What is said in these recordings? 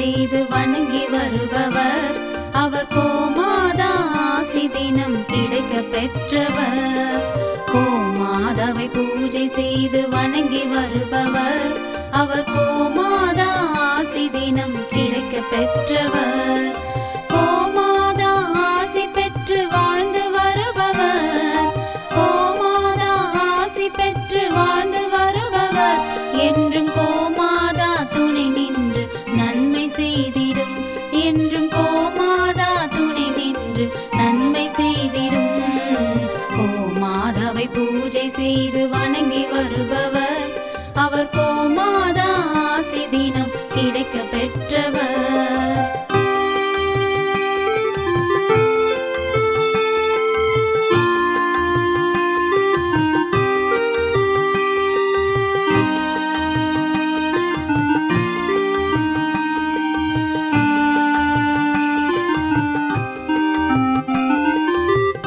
செய்து வணங்கி வருபவர். அவர் கோமாதா ஆசி தினம் கிடைக்க பெற்றவர். கோமாதாவை பூஜை செய்து வணங்கி வருபவர். அவர் கோமாதா ஆசி தினம் கிடைக்க பெற்றவர். கோமாதா ஆசி பெற்று வாழ்ந்து வருபவர். கோமாதா ஆசி பெற்று வாழ்ந்து வருபவர். என்றும் கோமாதா துணை நின்று நன்மை செய்திடும். என்றும் கோமாதா துணை நின்று நன்மை செய்திடும். கோமாதாவை பூஜை செய்து வணங்கி வருபவர். அவர் கோமாதா ஆசி தினம் கிடைக்க பெற்றவர்.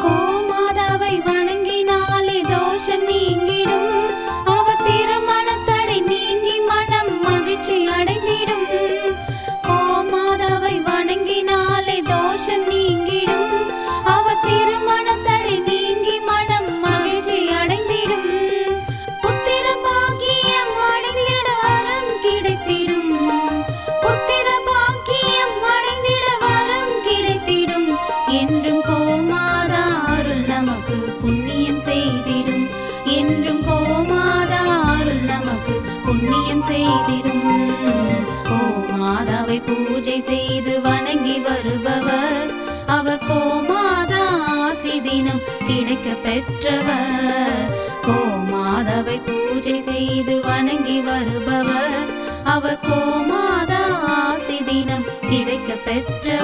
கோமாதாவை வணங்கினாலே தோஷம் நீங்கிடும். அவர் திருமணத்தடை நீங்கி மனம் மகிழ்ச்சி அடைந்திடும். கோமாதாவை வணங்கினாலே தோஷம் நீங்கிடும். அவர் திருமணத்தடை நீங்கி மனம் மகிழ்ச்சி அடைந்திடும். புத்திர பாக்கியம் அடைந்திட வரம் கிடைத்திடும். புத்திர பாக்கியம் அடைந்திட வரம் கிடைத்திடும். என்றும் கோமாதா அருள் நமக்கு புண்ணியம் செய்திடும். என்றும் கோமாதா அருள் நமக்கு புண்ணியம் செய்திடும். கோமாதாவை பூஜை செய்து வணங்கி வருபவர். அவர் கோமாதா ஆசி தினம் கிடைக்க பெற்றவர். கோமாதாவை பூஜை செய்து வணங்கி வருபவர். அவர் கோமாதா ஆசி தினம் கிடைக்க பெற்றவர்.